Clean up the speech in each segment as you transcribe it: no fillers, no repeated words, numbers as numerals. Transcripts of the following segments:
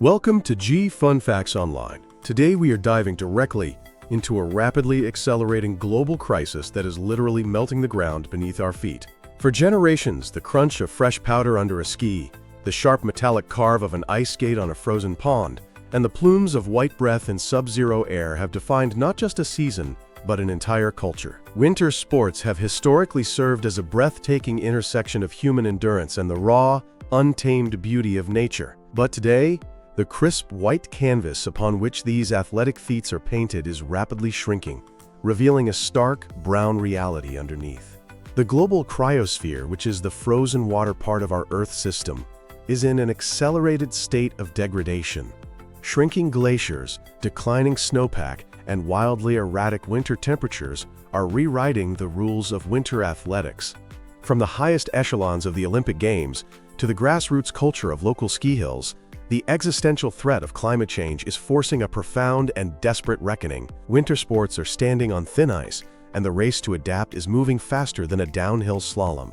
Welcome to G Fun Facts Online. Today we are diving directly into a rapidly accelerating global crisis that is literally melting the ground beneath our feet. For generations, the crunch of fresh powder under a ski, the sharp metallic carve of an ice skate on a frozen pond, and the plumes of white breath in sub-zero air have defined not just a season, but an entire culture. Winter sports have historically served as a breathtaking intersection of human endurance and the raw, untamed beauty of nature. But today, the crisp white canvas upon which these athletic feats are painted is rapidly shrinking, revealing a stark, brown reality underneath. The global cryosphere, which is the frozen water part of our Earth system, is in an accelerated state of degradation. Shrinking glaciers, declining snowpack, and wildly erratic winter temperatures are rewriting the rules of winter athletics. From the highest echelons of the Olympic Games to the grassroots culture of local ski hills, the existential threat of climate change is forcing a profound and desperate reckoning. Winter sports are standing on thin ice, and the race to adapt is moving faster than a downhill slalom.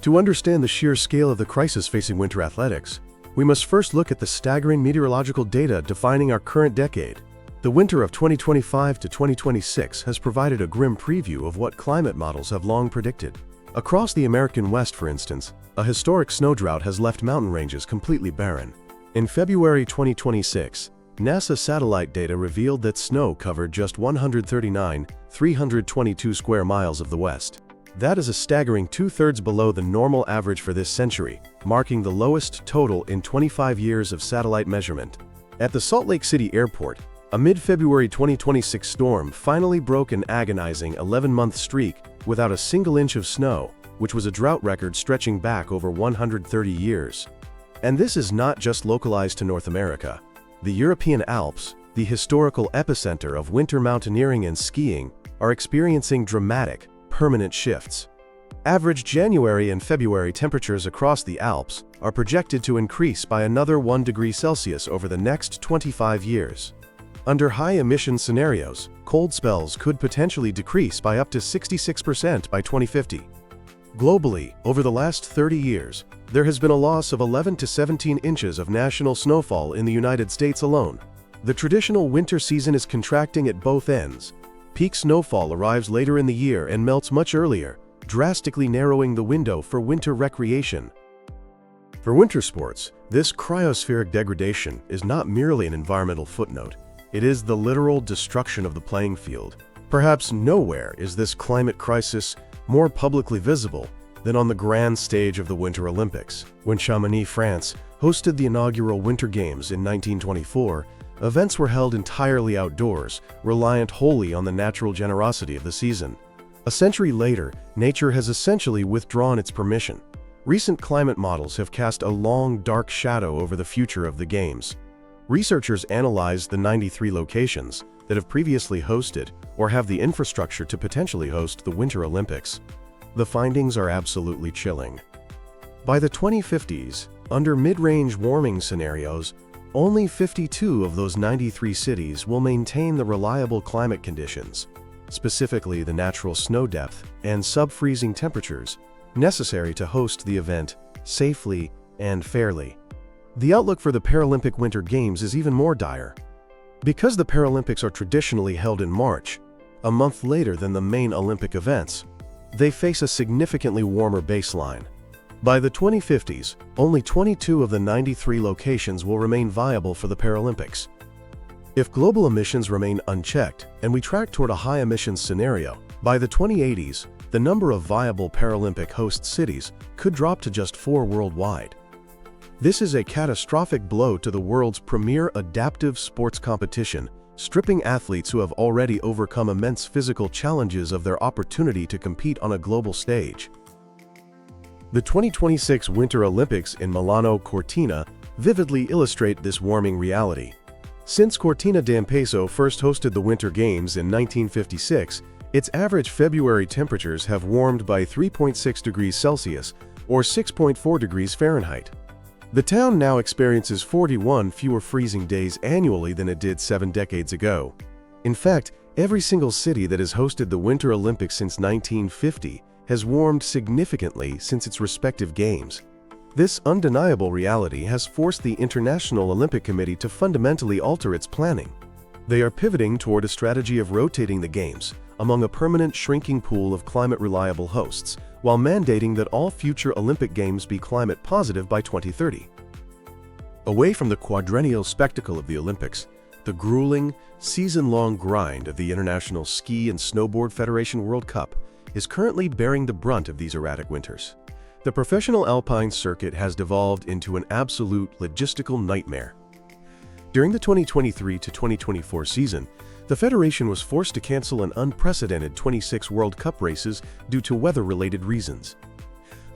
To understand the sheer scale of the crisis facing winter athletics, we must first look at the staggering meteorological data defining our current decade. The winter of 2025 to 2026 has provided a grim preview of what climate models have long predicted. Across the American West, for instance, a historic snow drought has left mountain ranges completely barren. In February 2026, NASA satellite data revealed that snow covered just 139,322 square miles of the West. That is a staggering two-thirds below the normal average for this century, marking the lowest total in 25 years of satellite measurement. At the Salt Lake City airport, a mid-February 2026 storm finally broke an agonizing 11-month streak without a single inch of snow, which was a drought record stretching back over 130 years. And this is not just localized to North America. The European Alps, the historical epicenter of winter mountaineering and skiing, are experiencing dramatic, permanent shifts. Average January and February temperatures across the Alps are projected to increase by another 1 degree Celsius over the next 25 years. Under high-emission scenarios, cold spells could potentially decrease by up to 66% by 2050. Globally, over the last 30 years, there has been a loss of 11 to 17 inches of national snowfall in the United States alone. The traditional winter season is contracting at both ends. Peak snowfall arrives later in the year and melts much earlier, drastically narrowing the window for winter recreation. For winter sports, this cryospheric degradation is not merely an environmental footnote. It is the literal destruction of the playing field. Perhaps nowhere is this climate crisis more publicly visible than on the grand stage of the Winter Olympics. When Chamonix, France, hosted the inaugural Winter Games in 1924, events were held entirely outdoors, reliant wholly on the natural generosity of the season. A century later, nature has essentially withdrawn its permission. Recent climate models have cast a long, dark shadow over the future of the Games. Researchers analyzed the 93 locations that have previously hosted or have the infrastructure to potentially host the Winter Olympics. The findings are absolutely chilling. By the 2050s, under mid-range warming scenarios, only 52 of those 93 cities will maintain the reliable climate conditions, specifically the natural snow depth and sub-freezing temperatures necessary to host the event safely and fairly. The outlook for the Paralympic Winter Games is even more dire. Because the Paralympics are traditionally held in March, a month later than the main Olympic events, they face a significantly warmer baseline. By the 2050s, only 22 of the 93 locations will remain viable for the Paralympics. If global emissions remain unchecked and we track toward a high emissions scenario, by the 2080s, the number of viable Paralympic host cities could drop to just 4 worldwide. This is a catastrophic blow to the world's premier adaptive sports competition, stripping athletes who have already overcome immense physical challenges of their opportunity to compete on a global stage. The 2026 Winter Olympics in Milano Cortina vividly illustrate this warming reality. Since Cortina d'Ampezzo first hosted the Winter Games in 1956, its average February temperatures have warmed by 3.6 degrees Celsius or 6.4 degrees Fahrenheit. The town now experiences 41 fewer freezing days annually than it did 7 decades ago. In fact, every single city that has hosted the Winter Olympics since 1950 has warmed significantly since its respective games. This undeniable reality has forced the International Olympic Committee to fundamentally alter its planning. They are pivoting toward a strategy of rotating the Games among a permanent shrinking pool of climate-reliable hosts, while mandating that all future Olympic Games be climate positive by 2030. Away from the quadrennial spectacle of the Olympics, the grueling, season-long grind of the International Ski and Snowboard Federation World Cup is currently bearing the brunt of these erratic winters. The professional alpine circuit has devolved into an absolute logistical nightmare. During the 2023 to 2024 season, the Federation was forced to cancel an unprecedented 26 World Cup races due to weather-related reasons.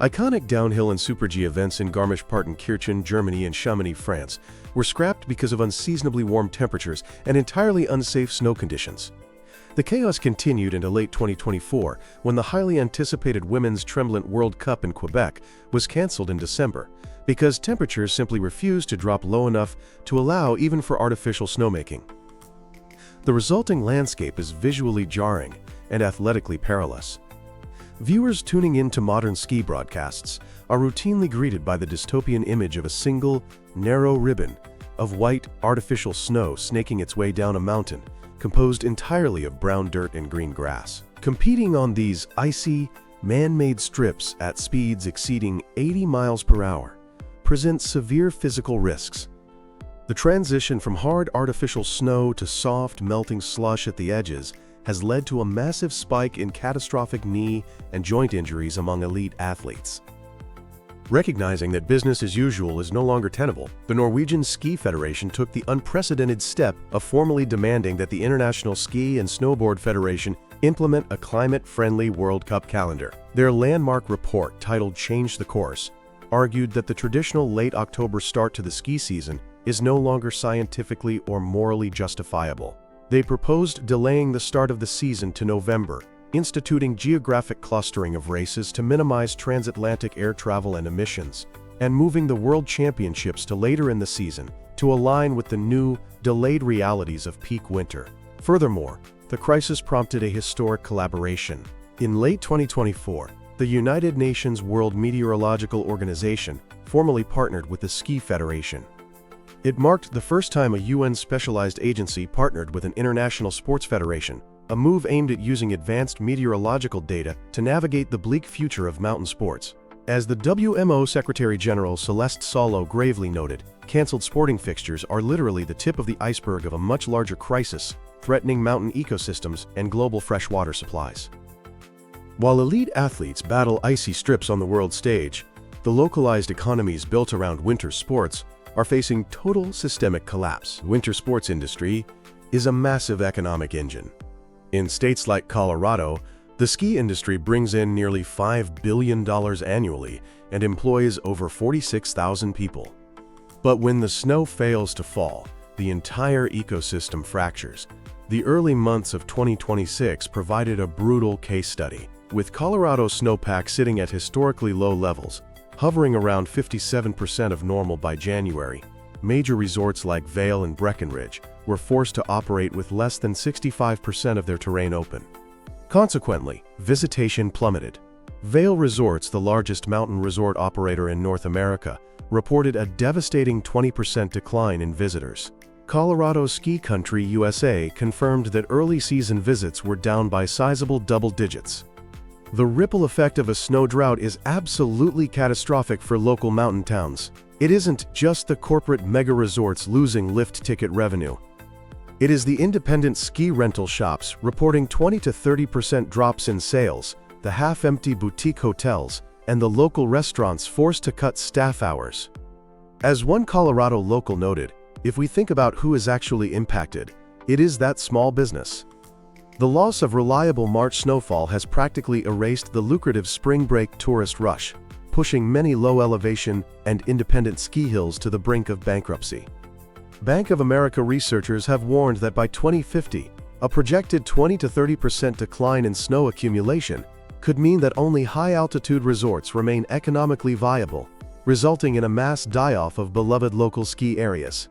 Iconic downhill and Super-G events in Garmisch-Partenkirchen, Germany and Chamonix, France, were scrapped because of unseasonably warm temperatures and entirely unsafe snow conditions. The chaos continued into late 2024 when the highly anticipated Women's Tremblant World Cup in Quebec was cancelled in December because temperatures simply refused to drop low enough to allow even for artificial snowmaking. The resulting landscape is visually jarring and athletically perilous. Viewers tuning in to modern ski broadcasts are routinely greeted by the dystopian image of a single, narrow ribbon of white, artificial snow snaking its way down a mountain, composed entirely of brown dirt and green grass. Competing on these icy, man-made strips at speeds exceeding 80 miles per hour presents severe physical risks. The transition from hard artificial snow to soft, melting slush at the edges has led to a massive spike in catastrophic knee and joint injuries among elite athletes. Recognizing that business as usual is no longer tenable, the Norwegian Ski Federation took the unprecedented step of formally demanding that the International Ski and Snowboard Federation implement a climate-friendly World Cup calendar. Their landmark report, titled Change the Course, argued that the traditional late October start to the ski season is no longer scientifically or morally justifiable. They proposed delaying the start of the season to November, instituting geographic clustering of races to minimize transatlantic air travel and emissions, and moving the World Championships to later in the season to align with the new, delayed realities of peak winter. Furthermore, the crisis prompted a historic collaboration. In late 2024, the United Nations World Meteorological Organization formally partnered with the Ski Federation. It marked the first time a UN-specialized agency partnered with an international sports federation, a move aimed at using advanced meteorological data to navigate the bleak future of mountain sports. As the WMO Secretary-General Celeste Solo gravely noted, cancelled sporting fixtures are literally the tip of the iceberg of a much larger crisis, threatening mountain ecosystems and global freshwater supplies. While elite athletes battle icy strips on the world stage, the localized economies built around winter sports are facing total systemic collapse. The winter sports industry is a massive economic engine. In states like Colorado, the ski industry brings in nearly $5 billion annually and employs over 46,000 people. But when the snow fails to fall, the entire ecosystem fractures. The early months of 2026 provided a brutal case study, with Colorado snowpack sitting at historically low levels, hovering around 57% of normal by January. Major resorts like Vail and Breckenridge were forced to operate with less than 65% of their terrain open. Consequently, visitation plummeted. Vail Resorts, the largest mountain resort operator in North America, reported a devastating 20% decline in visitors. Colorado Ski Country USA confirmed that early season visits were down by sizable double digits. The ripple effect of a snow drought is absolutely catastrophic for local mountain towns. It isn't just the corporate mega resorts losing lift ticket revenue. It is the independent ski rental shops reporting 20 to 30% drops in sales, the half-empty boutique hotels, and the local restaurants forced to cut staff hours. As one Colorado local noted, if we think about who is actually impacted, it is that small business. The loss of reliable March snowfall has practically erased the lucrative spring break tourist rush, pushing many low-elevation and independent ski hills to the brink of bankruptcy. Bank of America researchers have warned that by 2050, a projected 20 to 30% decline in snow accumulation could mean that only high-altitude resorts remain economically viable, resulting in a mass die-off of beloved local ski areas.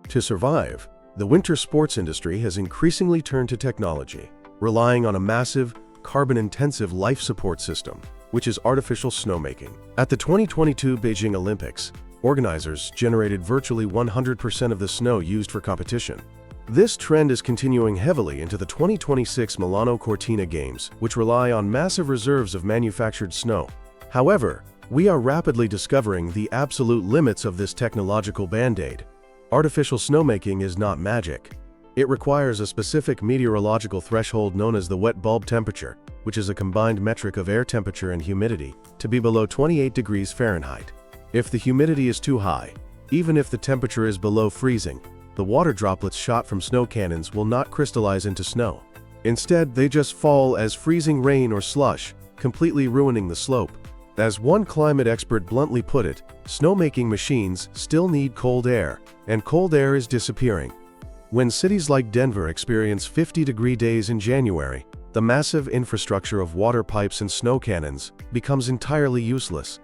To survive, the winter sports industry has increasingly turned to technology, relying on a massive, carbon-intensive life support system. which is artificial snowmaking. At the 2022 Beijing Olympics, organizers generated virtually 100% of the snow used for competition. This trend is continuing heavily into the 2026 Milano Cortina Games, which rely on massive reserves of manufactured snow. However, we are rapidly discovering the absolute limits of this technological band-aid. Artificial snowmaking is not magic. It requires a specific meteorological threshold known as the wet bulb temperature, which is a combined metric of air temperature and humidity, to be below 28 degrees Fahrenheit. If the humidity is too high, even if the temperature is below freezing, the water droplets shot from snow cannons will not crystallize into snow. Instead, they just fall as freezing rain or slush, completely ruining the slope. As one climate expert bluntly put it, snowmaking machines still need cold air, and cold air is disappearing. When cities like Denver experience 50-degree days in January, the massive infrastructure of water pipes and snow cannons becomes entirely useless.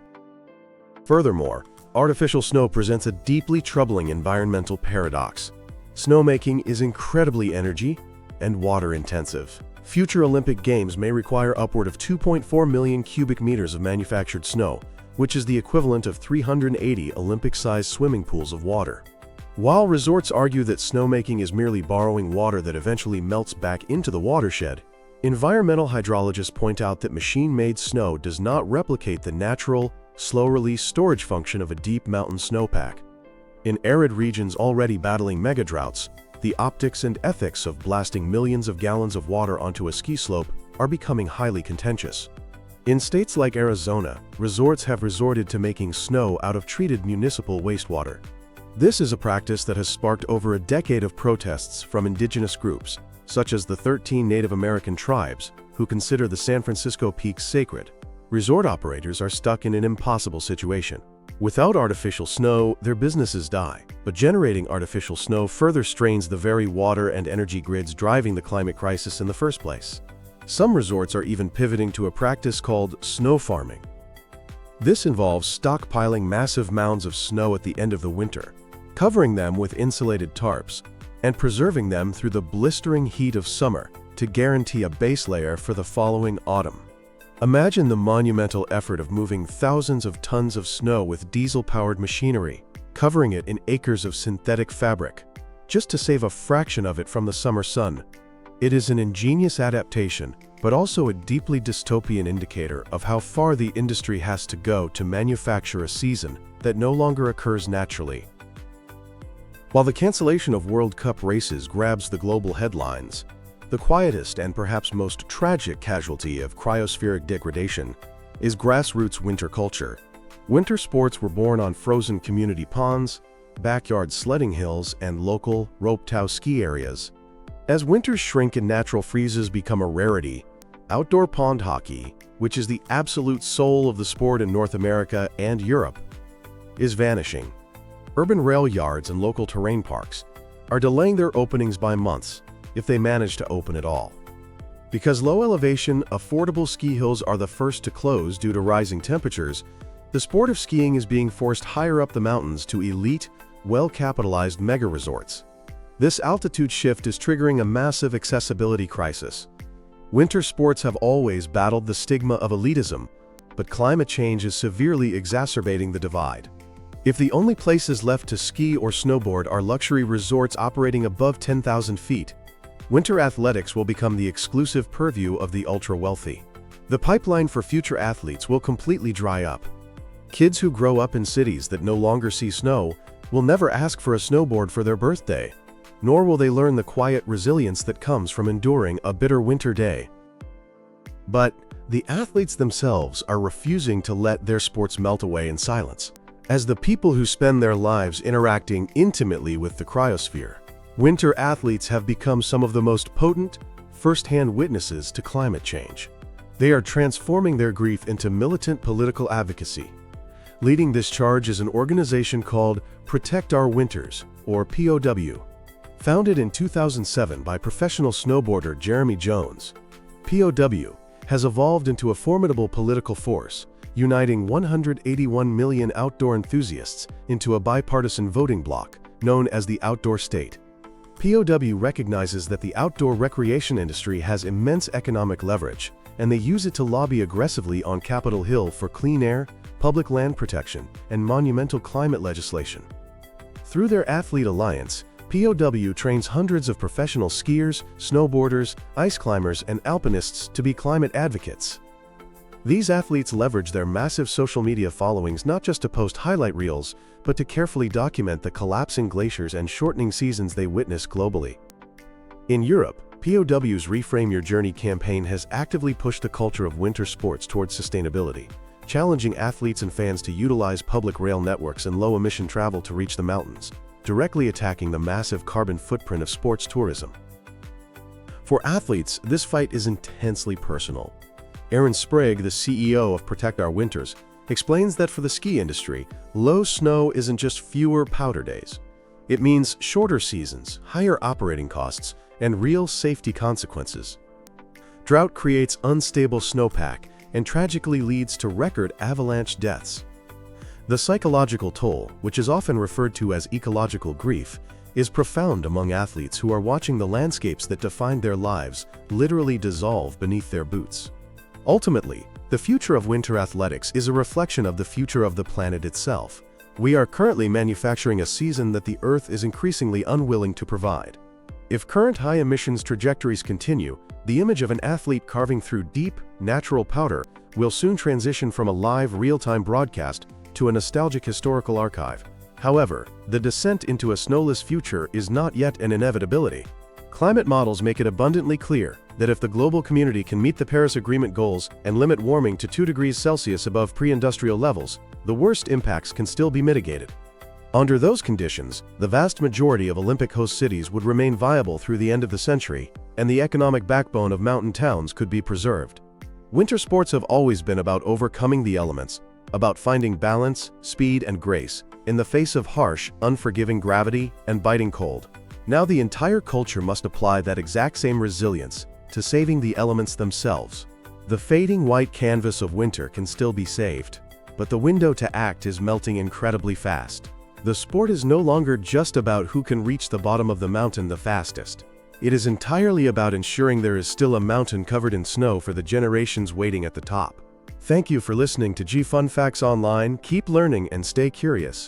Furthermore, artificial snow presents a deeply troubling environmental paradox. Snowmaking is incredibly energy and water-intensive. Future Olympic Games may require upward of 2.4 million cubic meters of manufactured snow, which is the equivalent of 380 Olympic-sized swimming pools of water. While resorts argue that snowmaking is merely borrowing water that eventually melts back into the watershed, environmental hydrologists point out that machine-made snow does not replicate the natural, slow-release storage function of a deep mountain snowpack. In arid regions already battling megadroughts, the optics and ethics of blasting millions of gallons of water onto a ski slope are becoming highly contentious. In states like Arizona, resorts have resorted to making snow out of treated municipal wastewater. This is a practice that has sparked over a decade of protests from indigenous groups, such as the 13 Native American tribes, who consider the San Francisco peaks sacred. Resort operators are stuck in an impossible situation. Without artificial snow, their businesses die, but generating artificial snow further strains the very water and energy grids driving the climate crisis in the first place. Some resorts are even pivoting to a practice called snow farming. This involves stockpiling massive mounds of snow at the end of the winter, covering them with insulated tarps, and preserving them through the blistering heat of summer to guarantee a base layer for the following autumn. Imagine the monumental effort of moving thousands of tons of snow with diesel-powered machinery, covering it in acres of synthetic fabric, just to save a fraction of it from the summer sun. It is an ingenious adaptation, but also a deeply dystopian indicator of how far the industry has to go to manufacture a season that no longer occurs naturally. While the cancellation of World Cup races grabs the global headlines, the quietest and perhaps most tragic casualty of cryospheric degradation is grassroots winter culture. Winter sports were born on frozen community ponds, backyard sledding hills, and local rope-tow ski areas. As winters shrink and natural freezes become a rarity, outdoor pond hockey, which is the absolute soul of the sport in North America and Europe, is vanishing. Urban rail yards and local terrain parks are delaying their openings by months, if they manage to open at all. Because low-elevation, affordable ski hills are the first to close due to rising temperatures, the sport of skiing is being forced higher up the mountains to elite, well-capitalized mega-resorts. This altitude shift is triggering a massive accessibility crisis. Winter sports have always battled the stigma of elitism, but climate change is severely exacerbating the divide. If the only places left to ski or snowboard are luxury resorts operating above 10,000 feet, winter athletics will become the exclusive purview of the ultra-wealthy. The pipeline for future athletes will completely dry up. Kids who grow up in cities that no longer see snow will never ask for a snowboard for their birthday, nor will they learn the quiet resilience that comes from enduring a bitter winter day. But the athletes themselves are refusing to let their sports melt away in silence. As the people who spend their lives interacting intimately with the cryosphere, winter athletes have become some of the most potent, first-hand witnesses to climate change. They are transforming their grief into militant political advocacy. Leading this charge is an organization called Protect Our Winters, or POW. Founded in 2007 by professional snowboarder Jeremy Jones, POW has evolved into a formidable political force, uniting 181 million outdoor enthusiasts into a bipartisan voting bloc known as the Outdoor State. POW recognizes that the outdoor recreation industry has immense economic leverage and they use it to lobby aggressively on Capitol Hill for clean air, public land protection, and monumental climate legislation. Through their Athlete Alliance, POW trains hundreds of professional skiers, snowboarders, ice climbers, and alpinists to be climate advocates. These athletes leverage their massive social media followings not just to post highlight reels, but to carefully document the collapsing glaciers and shortening seasons they witness globally. In Europe, POW's Reframe Your Journey campaign has actively pushed the culture of winter sports towards sustainability, challenging athletes and fans to utilize public rail networks and low-emission travel to reach the mountains, directly attacking the massive carbon footprint of sports tourism. For athletes, this fight is intensely personal. Aaron Sprague, the CEO of Protect Our Winters, explains that for the ski industry, low snow isn't just fewer powder days. It means shorter seasons, higher operating costs, and real safety consequences. Drought creates unstable snowpack and tragically leads to record avalanche deaths. The psychological toll, which is often referred to as ecological grief, is profound among athletes who are watching the landscapes that define their lives literally dissolve beneath their boots. Ultimately, the future of winter athletics is a reflection of the future of the planet itself. We are currently manufacturing a season that the Earth is increasingly unwilling to provide. If current high emissions trajectories continue, the image of an athlete carving through deep, natural powder will soon transition from a live, real-time broadcast to a nostalgic historical archive. However, the descent into a snowless future is not yet an inevitability. Climate models make it abundantly clear that if the global community can meet the Paris Agreement goals and limit warming to 2 degrees Celsius above pre-industrial levels, the worst impacts can still be mitigated. Under those conditions, the vast majority of Olympic host cities would remain viable through the end of the century, and the economic backbone of mountain towns could be preserved. Winter sports have always been about overcoming the elements, about finding balance, speed, and grace in the face of harsh, unforgiving gravity and biting cold. Now the entire culture must apply that exact same resilience to saving the elements themselves. The fading white canvas of winter can still be saved, but the window to act is melting incredibly fast. The sport is no longer just about who can reach the bottom of the mountain the fastest. It is entirely about ensuring there is still a mountain covered in snow for the generations waiting at the top. Thank you for listening to G Fun Facts Online. Keep learning and stay curious.